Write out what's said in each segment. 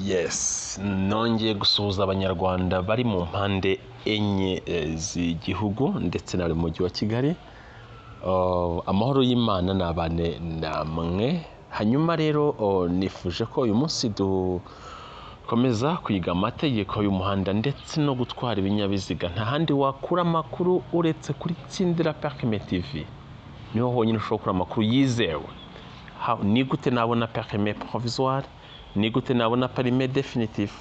Yes, nongeye gusuhuza abanyarwanda bari mu mpande enye z'igihugu ndetse na mujyi wa Kigali. Amahoro y'Imana nabane namwe. Hanyuma rero nifuje ko uyu munsi dukomeza kwiga amategeko y'umuhanda ndetse no gutwara ibinyabiziga. Nta handi wakura amakuru uretse kuri Tsindira Permis TV. Niho honyine ushobora gukura amakuru yizewe. Ni gute nabona permis provisoire, ni gute nabona permis definitif,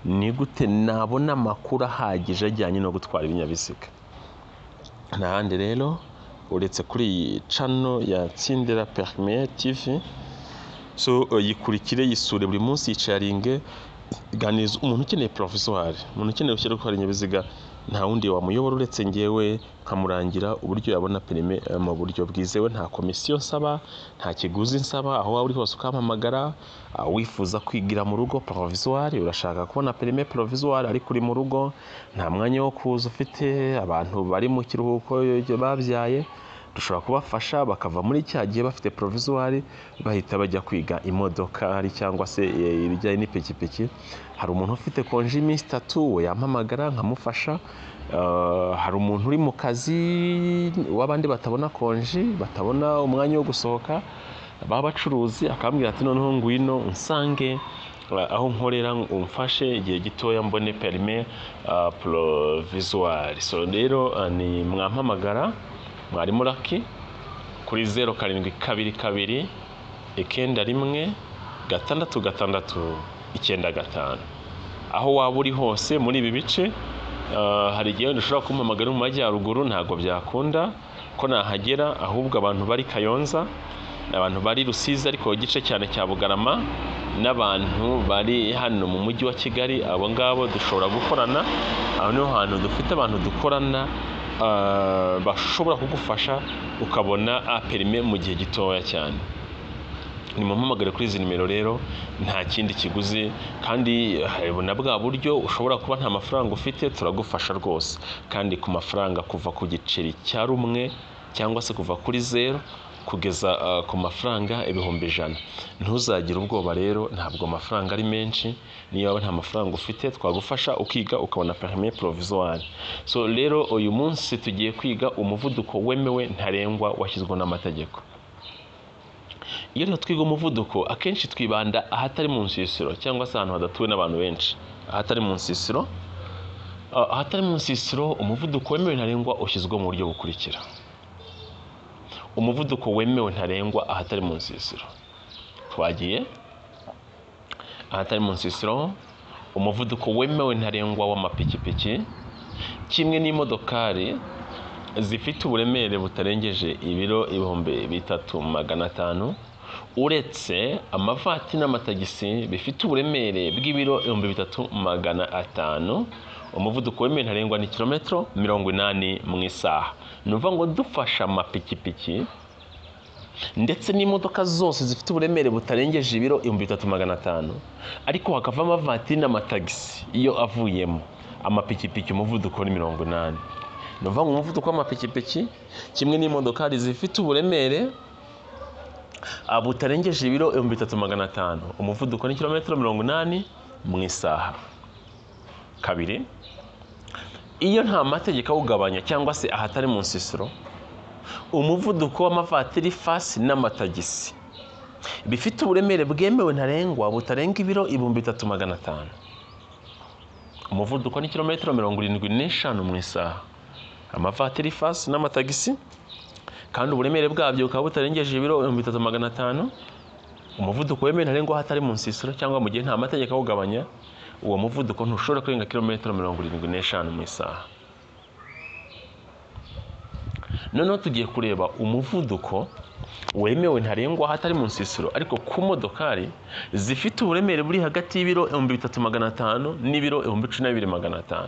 ni gute nabona amakuru ahagije ajyanye no gutwara ibinyabiziga. Nta handi rero uretse kuri iyi channel ya Tsindira Permis TV. Yikurikire, yisure buri munsi, yicaringe, ganiriza umuntu ukeneye provisoire, umuntu ukeneye gushyira gutwara ibinyabiziga. Nta wundi wamuyobora uretse ngewe nkamurangira uburyo yabona permis mu buryo bwizewe. Nta komisiyo nsaba, nta kiguzi nsaba. Aho waba uri hose ukampamagara wifuza kwigira mu rugo provisoire, urashaka kubona permis provisoire ariko uri mu rugo, nta mwanya wo kuza ufite, abantu bari mu kiruhuko babyaye, dushobora kubafasha bakava muri cya gihe bafite provisoire bahita bajya kwiga imodoka cyangwa se ibijyanye n'ipikipiki. Hari umuntu ufite konji iminsi 3 we yampamagara nkamufasha. Hari umuntu uri mu kazi w'abandi batabona konji, batabona umwanya wo gusohoka, baba bacuruzi, akambwira ati noneho ngwino unsange aho nkorera umfashe igihe gitoya mbone permis provisoire. Rero ni mwampamagara, mwarimu Lucky kuri 0722 91 666 95. Aho waba uri hose muri ibi bice. Hari igihe dushobora kumpamagara mu majyaruguru, ntago byakunda ko nahagera, ahubwo abantu bari Kayonza, abantu bari Rusizi ariko igice cyane cya Bugarama, n'abantu bari hano mu mujyi wa Kigali, abo ngabo dushobora gukorana. Aho niho hantu dufite abantu dukorana bashobora kugufasha ukabona permis mu gihe gitoya cyane. Ni mumpamagare kuri izi nimero rero, nta kindi kiguzi, kandi na bwa buryo ushobora kuba nta mafaranga ufite, turagufasha rwose, kandi ku mafaranga kuva ku giceri cya rumwe cyangwa se kuva kuri 0 kugeza ku mafaranga 100,000. Ntuzagire ubwoba rero, ntabwo amafaranga ari menshi. Niyo waba nta mafaranga ufite, twagufasha ukiga ukabona permis provisoire. Rero uyu munsi tugiye kwiga umuvuduko wemewe ntarengwa washyizweho n'amategeko. Iyo rero twiga umuvuduko, akenshi twibanda ahatari mu nsisiro cyangwa se ahantu hadatuwe n'abantu benshi. Ahatari mu nsisiro, umuvuduko wemewe ntarengwa ushyizweho mu buryo bukurikira. Umuvuduko wemewe ntarengwa ahatari mu nsisiro. Twagiye ahatari mu nsisiro. Umuvuduko wemewe ntarengwa w'amapikipiki kimwe n'imodokari zifite uburemere butarengeje ibiro 3,500, uretse amavatiri n'amatagisi bifite uburemere bw'ibiro 3,500. Umuvuduko wemewe ntarengwa ni kilometero 80 mu isaha. Nuvuga ngo dufasha amapikipiki ndetse n'imodoka zose zifite uburemere butarengeje ibiro 3,500, ariko hakava amavatiri n'amatagisi iyo avuyemo. Amapikipiki umuvuduko ni 80. Nuvuga ngo umuvuduko w'amapikipiki kimwe n'imodokari zifite uburemere butarengeje ibiro 3,500, umuvuduko ni kilometero 80 mu isaha. Kabiri, iyo nta mategeko awugabanya cyangwa se ahatari mu nsisiro, umuvuduko w'amavatiri fasi n'amatagisi bifite uburemere bwemewe ntarengwa butarenga ibiro 3,500, umuvuduko ni kilometero 75 mu isaha. Amavatiri fasi n'amatagisi kandi uburemere bwabyo bukaba butarengeje ibiro 3,500, umuvuduko wemewe ntarengwa ahatari mu nsisiro cyangwa mu gihe nta mategeko awugabanya, uwo muvuduko ntushobora kurenga kilometero 75 mu isaha. Noneho tugiye kureba umuvuduko wemewe ntarengwa ahatari mu nsisiro ariko ku modokari zifite uburemere buri hagati y'ibiro 3,500 n'ibiro 12,500,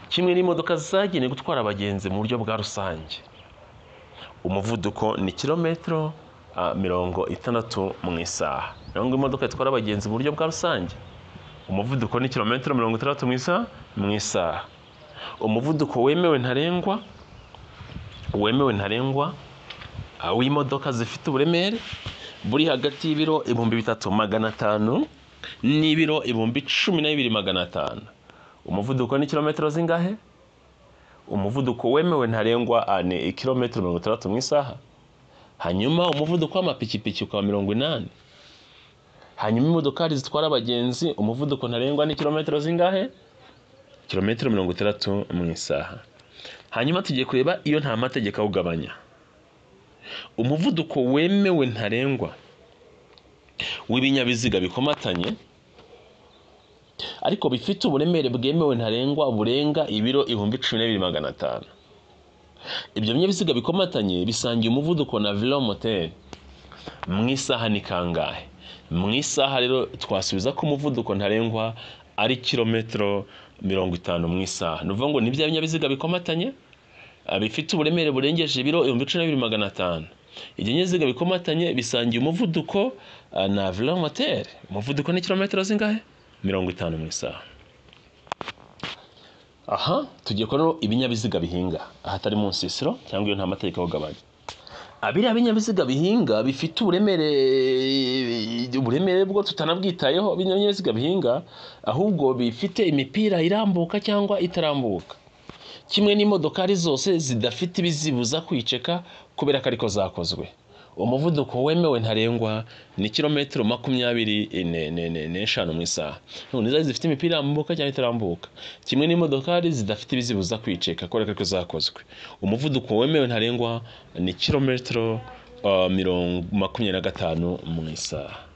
kimwe n'imodoka zagenewe gutwara abagenzi mu buryo bwa rusange. Umuvuduko ni kilometero 60 mu isaha. Naho imodoka itwara abagenzi mu buryo bwa rusange, umuvuduko ni kilometero 60 mu isaha. Umuvuduko wemewe ntarengwa w'imodoka zifite uburemere buri hagati y'ibiro 3,500 n'ibiro ibihumbi 12,500. Umuvuduko ni kilometero zingahe? Umuvuduko wemewe ntarengwa ni kilometero 60 mu isaha. Hanyuma umuvuduko w'amapikipiki ukaba 80. Hanyuma imodokari zitwara abagenzi umuvuduko ntarengwa ni kilometero zingahe? Kilometero 60 mu isaha. Hanyuma tugiye kureba iyo nta mategeko awugabanya. Umuvuduko wemewe ntarengwa w'ibinyabiziga bikomatanye ariko bifite uburemere bwemewe ntarengwa burenga ibiro 12,500. Ibyo binyabiziga bikomatanye bisangiye umuvuduko na velomoteri mu isaha ni kangahe? Mu isaha rero twasubiza ko umuvuduko ntarengwa ari kilometero 50 mu isaha. Nuvuga ngo ni bya binyabiziga bikomatanye bifite uburemere burengeje ibiro 12,500. Ibyo binyabiziga bikomatanye bisangiye umuvuduko na velomoteri. Umuvuduko ni kilometero zingahe? 50 mu isaha. Aha tugiye kubona ibinyabiziga bihinga ahatari mu nsisiro cyangwa iyo nta mategeko awugabanya. Abiriya binyabiziga bihinga bifite uburemere bwo tutanabwitayeho. Ibinyabiziga bihinga ahubwo bifite imipira irambuka cyangwa itarambuka, kimwe n'imodokari zose zidafite ibizibuza kwiceka kubera ko ariko zakozwe. Umuvuduko wemewe ntarengwa ni kilometero 25 mu isaha. None zifite imipira irambuka cyangwa itarambuka, kimwe n'imodokari zidafite ibizibuza kwiceka kubera ko ariko zakozwe. Umuvuduko wemewe ntarengwa ni kilometero 25 mu isaha.